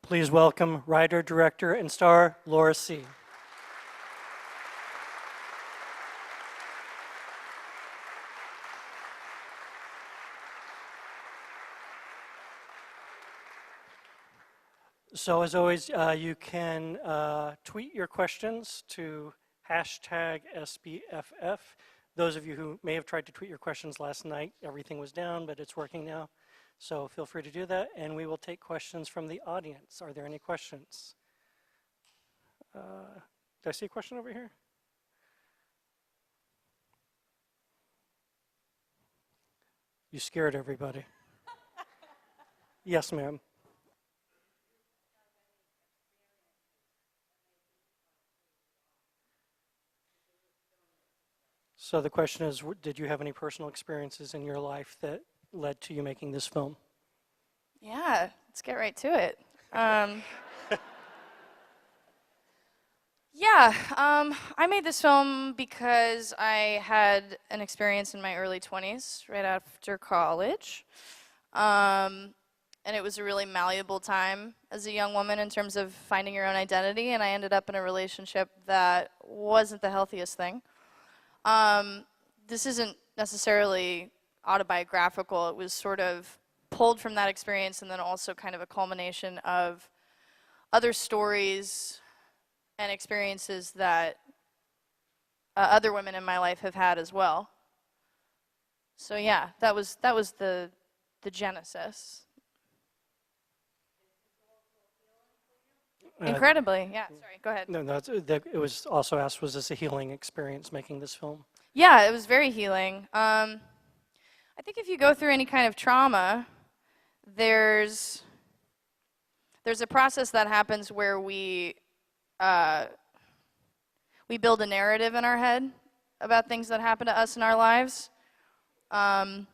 Please welcome writer, director, and star Laura See. So as always, you can tweet your questions to hashtag SBFF. Those of you who may have tried to tweet your questions last night, everything was down, but it's working now. So feel free to do that, and we will take questions from the audience. Are there any questions? Did I see a question over here? You scared everybody. Yes, ma'am. So the question is, did you have any personal experiences in your life that led to you making this film? Yeah, let's get right to it. I made this film because I had an experience in my early 20s, right after college. And it was a really malleable time as a young woman in terms of finding your own identity, and I ended up in a relationship that wasn't the healthiest thing. This isn't necessarily autobiographical. It was sort of pulled from that experience and then also kind of a culmination of other stories and experiences that other women in my life have had as well. So yeah, that was the genesis. Incredibly, yeah. Sorry, go ahead. No, it was also asked, was this a healing experience making this film? Yeah, it was very healing. I think if you go through any kind of trauma, there's a process that happens where we build a narrative in our head about things that happen to us in our lives. And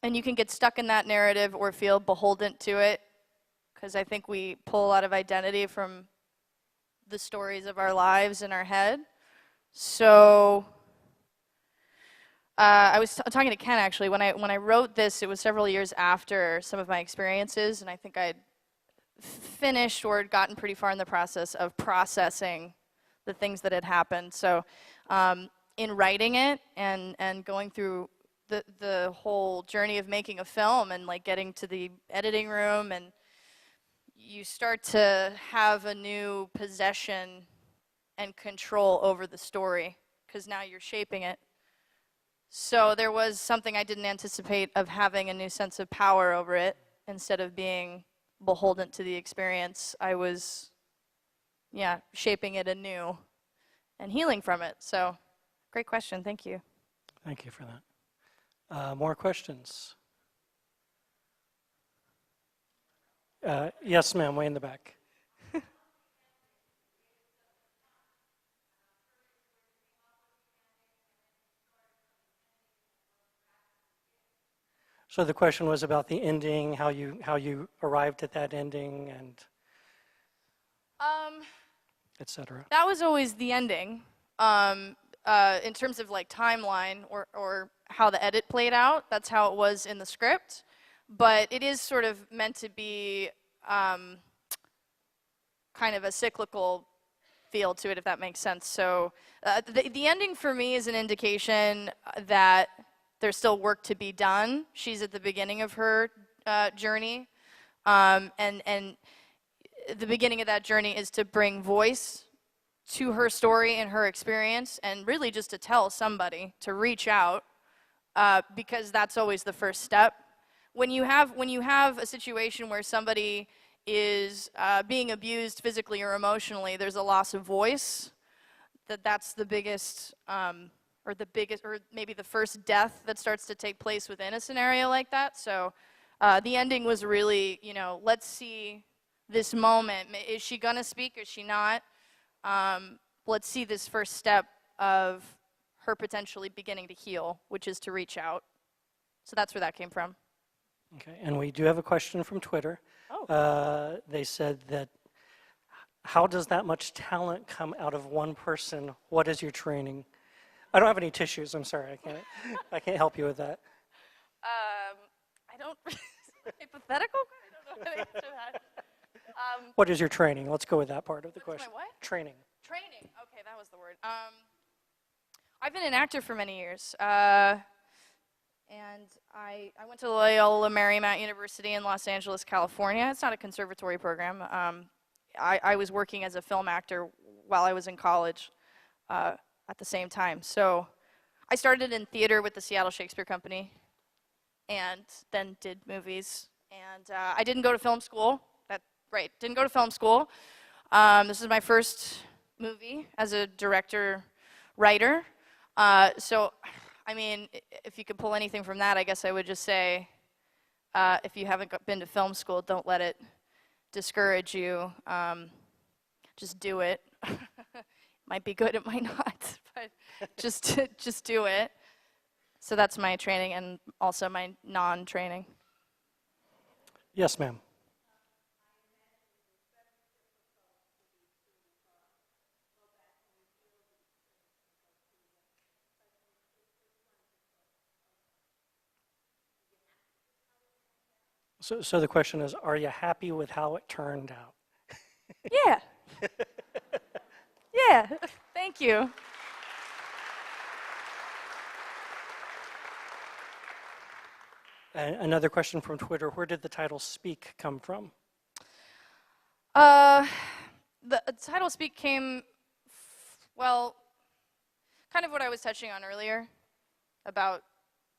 you can get stuck in that narrative or feel beholden to it, because I think we pull a lot of identity from the stories of our lives in our head. So I was talking to Ken, actually. When I wrote this, it was several years after some of my experiences, and I think I'd finished or had gotten pretty far in the process of processing the things that had happened. So in writing it and going through the whole journey of making a film and like getting to the editing room, and you start to have a new possession and control over the story, because now you're shaping it. So there was something I didn't anticipate of having a new sense of power over it. Instead of being beholden to the experience, I was, shaping it anew and healing from it. So, great question. Thank you. Thank you for that. More questions? Yes, ma'am, way in the back. So the question was about the ending, how you arrived at that ending, and etc. That was always the ending. In terms of like timeline or how the edit played out, that's how it was in the script. But it is sort of meant to be kind of a cyclical feel to it, if that makes sense. So the ending for me is an indication that there's still work to be done. She's at the beginning of her journey, and the beginning of that journey is to bring voice to her story and her experience, and really just to tell somebody, to reach out, because that's always the first step. When you have a situation where somebody is being abused physically or emotionally, there's a loss of voice. That's the biggest, or maybe the first death that starts to take place within a scenario like that. So the ending was really, let's see this moment. Is she gonna speak? Is she not? Let's see this first step of her potentially beginning to heal, which is to reach out. So that's where that came from. Okay, and we do have a question from Twitter. Oh. They said that, how does that much talent come out of one person? What is your training? I don't have any tissues, I'm sorry, I can't help you with that. I don't, hypothetical? I don't know how to answer that. What is your training? Let's go with that part of the What is my question. what? Training. Training. Okay, that was the word. I've been an actor for many years. And I went to Loyola Marymount University in Los Angeles, California. It's not a conservatory program. I was working as a film actor while I was in college at the same time. So I started in theater with the Seattle Shakespeare Company and then did movies. And I didn't go to film school. Didn't go to film school. This is my first movie as a director-writer. So, I mean, if you could pull anything from that, I guess I would just say, if you haven't been to film school, don't let it discourage you. Just do it. Might be good, it might not, but just do it. So that's my training and also my non-training. Yes, ma'am. So the question is, are you happy with how it turned out? Yeah. Yeah. Thank you. Another question from Twitter, where did the title Speak come from? The title Speak came, well, kind of what I was touching on earlier about,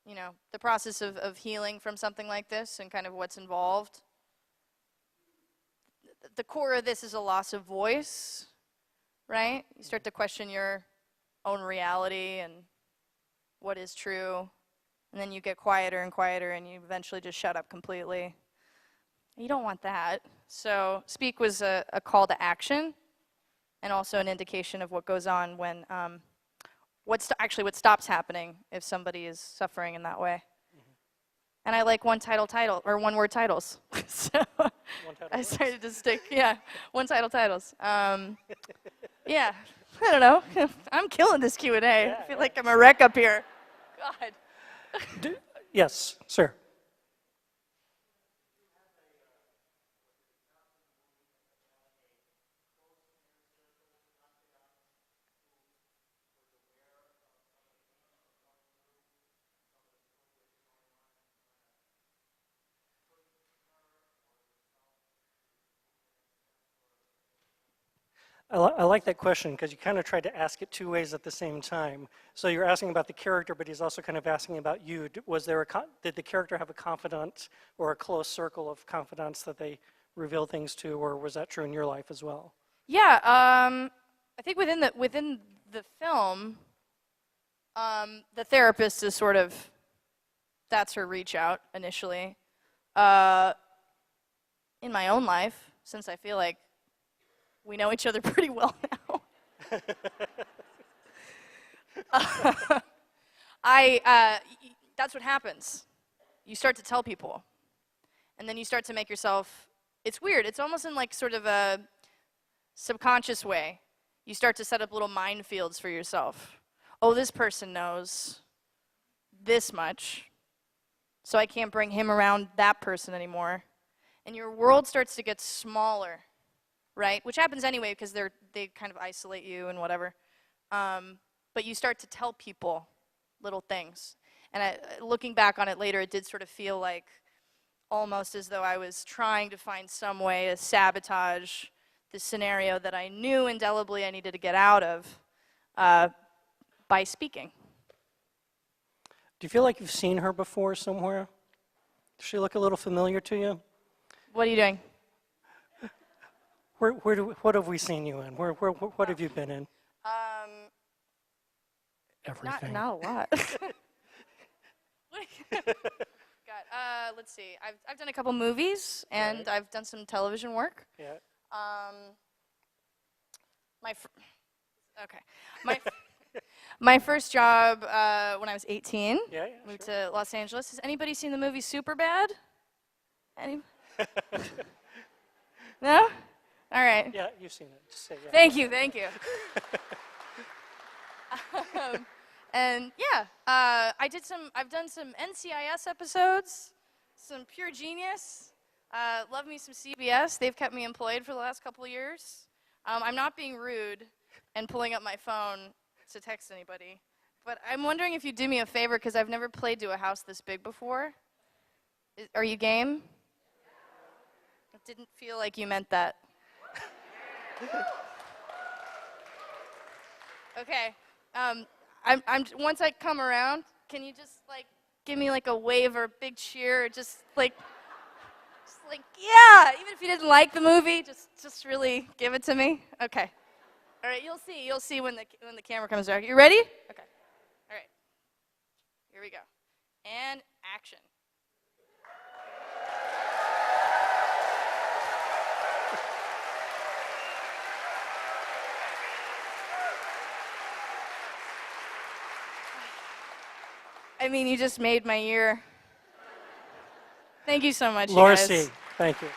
you know, the process of healing from something like this and kind of what's involved. The core of this is a loss of voice, right? You start to question your own reality and what is true, and then you get quieter and quieter and you eventually just shut up completely. You don't want that. So Speak was a call to action and also an indication of what goes on when, what stops happening if somebody is suffering in that way. And I like one word titles. So I started to stick, one title titles. Yeah, I don't know. I'm killing this Q&A. I feel like I'm a wreck up here. God. Yes, sir. I like that question because you kind of tried to ask it two ways at the same time. So you're asking about the character, but he's also kind of asking about you. Did the character have a confidant or a close circle of confidants that they reveal things to, or was that true in your life as well? Yeah, I think within the film, the therapist is sort of, that's her reach out initially. In my own life, since I feel like we know each other pretty well now. That's what happens. You start to tell people, and then you start to make yourself, it's weird, it's almost in like sort of a subconscious way. You start to set up little minefields for yourself. Oh, this person knows this much, so I can't bring him around that person anymore. And your world starts to get smaller, right? Which happens anyway because they kind of isolate you and whatever. But you start to tell people little things. And looking back on it later, it did sort of feel like almost as though I was trying to find some way to sabotage the scenario that I knew indelibly I needed to get out of by speaking. Do you feel like you've seen her before somewhere? Does she look a little familiar to you? What are you doing? What have we seen you in? What have you been in? Everything. Not a lot. God, let's see. I've done a couple movies and Right. I've done some television work. Yeah. My first job when I was 18. Yeah, Moved sure. to Los Angeles. Has anybody seen the movie Superbad? Any? No? All right. Yeah, you've seen it. Just say yeah. Thank you. And yeah, I've done some NCIS episodes, some Pure Genius. Love me some CBS. They've kept me employed for the last couple of years. I'm not being rude and pulling up my phone to text anybody, but I'm wondering if you'd do me a favor because I've never played to a house this big before. Are you game? It didn't feel like you meant that. Okay. Once I come around, can you just like give me like a wave or a big cheer, or just like, yeah. Even if you didn't like the movie, just really give it to me. Okay. All right. You'll see when the camera comes back. You ready? Okay. All right. Here we go. And action. I mean, you just made my year. Thank you so much, you Laura guys. C., thank you.